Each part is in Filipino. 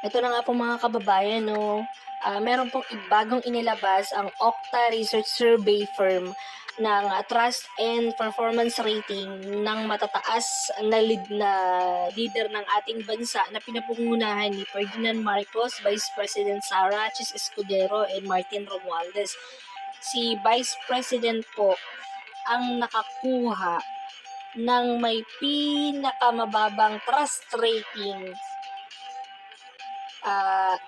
Ito na nga po mga kababayan 'no, meron pong bagong inilabas ang Okta Research Survey firm ng trust and performance rating ng matataas na leader ng ating bansa na pinapangunahan ni Ferdinand Marcos, Vice President Sara Chis Escudero, and Martin Romualdez. Si Vice President po ang nakakuha ng may pinakamababang trust rating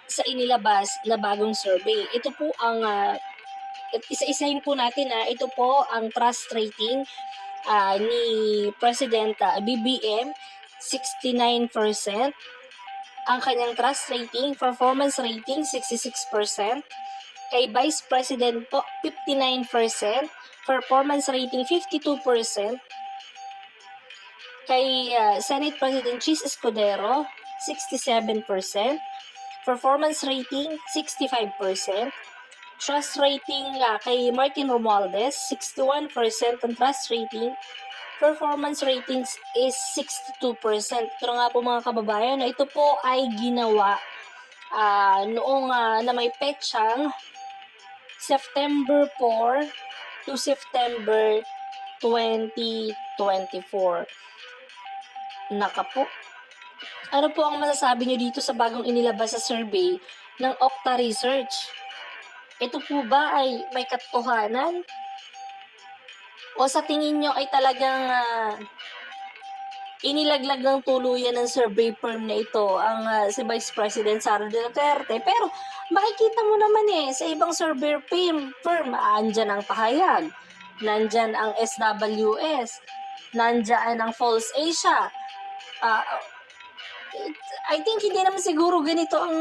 sa inilabas na bagong survey. Ito po ang isa-isahin po natin ito po ang trust rating ni President BBM, 69%. Ang kanyang trust rating, performance rating, 66%. Kay Vice President po, 59%. Performance rating, 52%. Kay Senate President Chis Escudero, 67%. Performance rating, 65%. Trust rating kay Martin Romualdez, 61% ang trust rating. Performance ratings is 62%. Ito nga po mga kababayan, ito po ay ginawa noong na may petsang September 4 to September 2024. Naka po. Ano po ang masasabi nyo dito sa bagong inilabas sa survey ng Okta Research? Ito po ba ay may katotohanan? O sa tingin nyo ay talagang inilaglag ng tuluyan ng survey firm na ito ang si Vice President Sara Duterte? Pero makikita mo naman sa ibang survey firm andyan ang pahayag, nandyan ang SWS, nandyan ang False Asia. I think hindi naman siguro ganito ang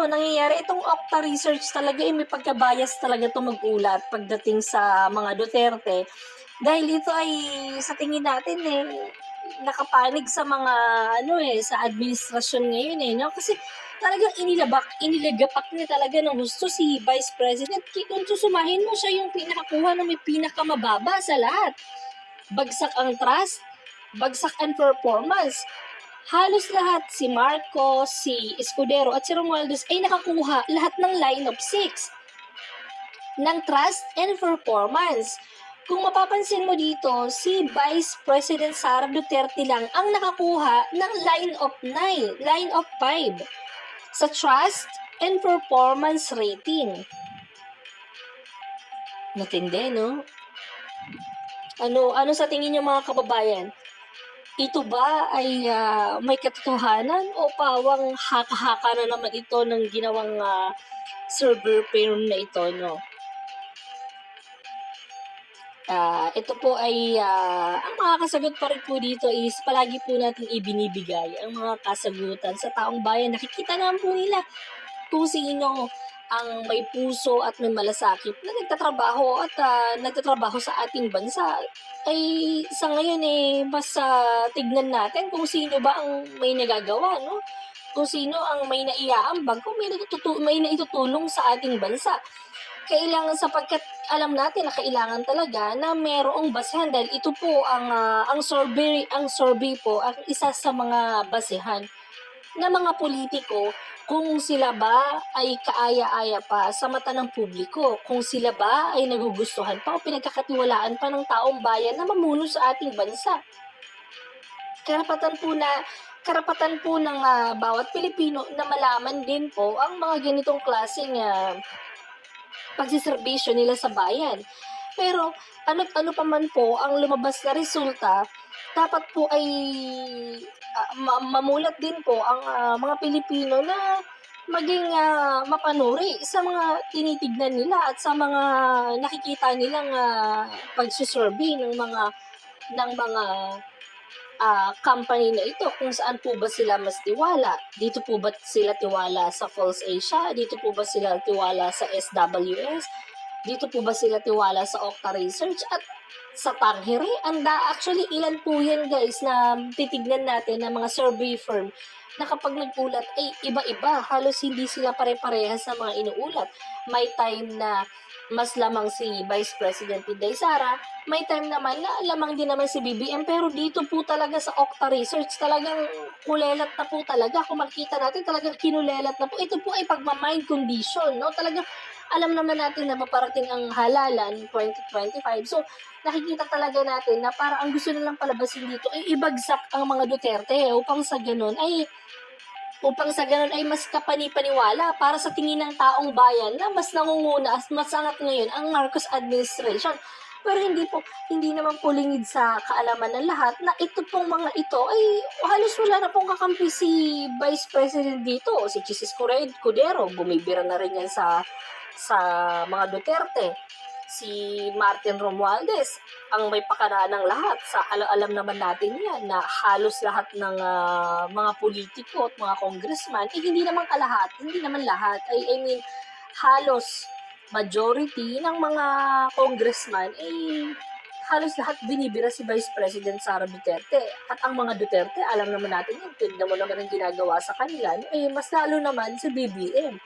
nangyayari. Itong Okta Research talaga may pagka-bias talaga ito mag-ulat pagdating sa mga Duterte. Dahil ito ay sa tingin natin nakapanig sa mga sa administrasyon ngayon no? Kasi talagang inilagapak niya talaga ng gusto si Vice President. Kung susumahin mo, siya yung pinakakuha na may pinakamababa sa lahat. Bagsak ang trust, bagsak ang performance. Halos lahat, si Marcos, si Escudero at si Romualdez ay nakakuha lahat ng line of 6 ng trust and performance. Kung mapapansin mo dito, si Vice President Sara Duterte lang ang nakakuha ng line of 5 sa trust and performance rating. Matindi, no? Ano sa tingin niyo mga kababayan? Ito ba ay may katotohanan o pawang haka-haka na naman ito ng ginawang server firm na ito, no? Ito po ay ang mga kasagot pa rin po dito is palagi po natin ibinibigay ang mga kasagutan sa taong bayan. Nakikita naman po nila kung sino ang may puso at may malasakit na nagtatrabaho at nagtatrabaho sa ating bansa. Ay sa ngayon mas tignan natin kung sino ba ang may nagagawa, no? Kung sino ang may naiaambag, kung may naitutulong sa ating bansa. Kailangan sapagkat alam natin na kailangan talaga na merong basehan dahil ito po ang survey po ang isa sa mga basehan ng mga politiko kung sila ba ay kaaya-aya pa sa mata ng publiko, kung sila ba ay nagugustuhan pa o pinagkakatiwalaan pa ng taong bayan na mamuno sa ating bansa. Karapatan po ng bawat Pilipino na malaman din po ang mga ganitong klaseng pagsiservisyo nila sa bayan. Pero ano pa man po ang lumabas na resulta, dapat po ay mamulat din po ang mga Pilipino na maging mapanuri sa mga tinitignan nila at sa mga nakikita nilang pagsusurvey ng mga company na ito, kung saan po ba sila mas tiwala. Dito po ba sila tiwala sa False Asia? Dito po ba sila tiwala sa SWS? Dito po ba sila tiwala sa Okta Research at sa Tanghiri? Actually, ilan po yan guys na titignan natin ng mga survey firm na kapag nag-ulat ay iba-iba. Halos hindi sila pare-parehas sa mga inuulat. May time na mas lamang si Vice President Inday Sara, may time naman na lamang din naman si BBM, pero dito po talaga sa Okta Research talagang kulelat na po talaga. Kung makikita natin talagang kinulelat na po. Ito po ay pagmamind condition, no? Talagang alam naman natin na paparating ang halalan 2025. So, nakikita talaga natin na para ang gusto nilang palabasin dito ay ibagsak ang mga Duterte upang sa ganun ay mas kapani-paniwala para sa tingin ng taong bayan na mas nangunguna at mas angat ngayon ang Marcos administration. Pero hindi naman po lingid sa kaalaman ng lahat na ito pong mga ito ay halos wala na pong kakampi si Vice President dito. Si Chis Cudero, bumibira na rin yan sa mga Duterte. Si Martin Romualdez, ang may pakanaan ng lahat. Alam naman natin yan na halos lahat ng mga politiko at mga congressman, hindi naman lahat. I mean, halos majority ng mga congressman halos lahat binibira si Vice President Sara Duterte. At ang mga Duterte, alam naman natin yun, tignan mo naman ang ginagawa sa kanila, mas lalo naman si BBM.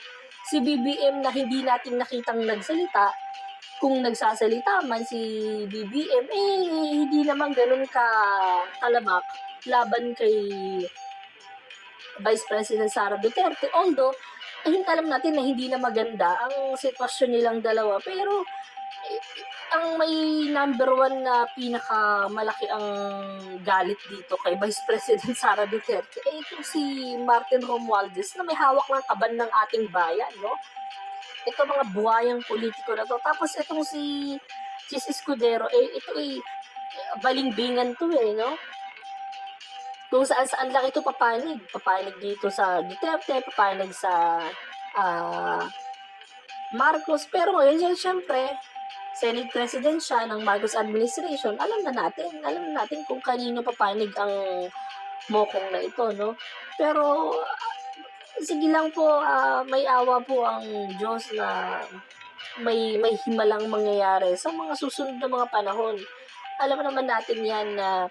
Si BBM na hindi natin nakitang nagsalita, kung nagsasalita man si BBM, hindi naman ganun talamak laban kay Vice President Sara Duterte. Although, alam natin na hindi na maganda ang sitwasyon nilang dalawa. Pero, ang may number one na pinakamalaki ang galit dito kay Vice President Sara Duterte ito si Martin Romualdez na may hawak ng kaban ng ating bayan, no? Ito mga buhayang politiko na to. Tapos itong si Chis Escudero, ito balingbingan to no? Kung saan lang ito papanig. Papanig dito sa Duterte, papanig sa Marcos. Pero ngayon, syempre, Senate President siya ng Marcos administration. Alam na natin kung kanino papanig ang mokong na ito, no? Pero sige lang po, may awa po ang Diyos na may himalang mangyayari sa mga susunod na mga panahon. Alam naman natin yan na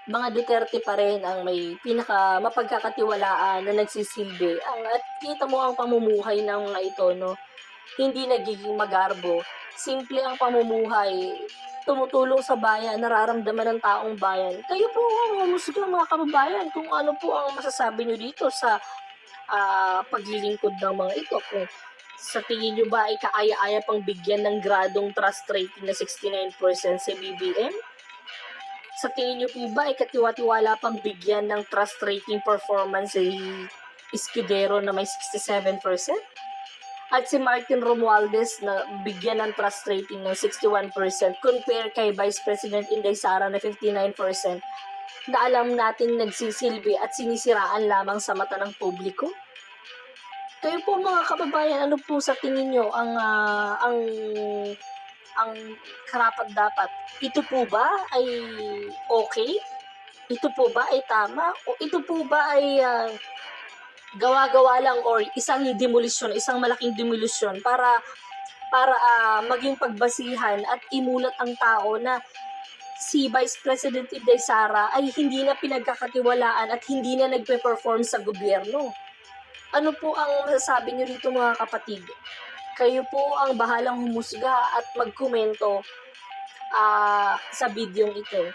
mga Duterte pa rin ang may pinaka mapagkakatiwalaan na nagsisilbi. At kita mo ang pamumuhay ng mga ito, no? Hindi nagiging magarbo. Simple ang pamumuhay. Tumutulong sa bayan, nararamdaman ng taong bayan. Kayo po ang humusga mga kababayan kung ano po ang masasabi nyo dito sa paglilingkod ng mga ito. Kung sa tingin nyo ba ay kaaya-aya pang bigyan ng gradong trust rating na 69% si BBM? Sa tingin nyo po ba ay katiwa-tiwala pang bigyan ng trust rating performance si Escudero na may 67%? At si Martin Romualdez na bigyan ng trust rating ng 61% compare kay Vice President Inday Sara na 59% na alam natin nagsisilbi at sinisiraan lamang sa mata ng publiko? Kayo po mga kababayan, ano po sa tingin nyo ang karapat dapat? Ito po ba ay okay? Ito po ba ay tama? O ito po ba ay gawa-gawa lang or isang malaking demolisyon para maging pagbasihan at imulat ang tao na si Vice President Inday Sara ay hindi na pinagkakatiwalaan at hindi na nagpe-perform sa gobyerno. Ano po ang masasabi niyo rito mga kapatid? Kayo po ang bahalang humusga at magkomento sa video ito.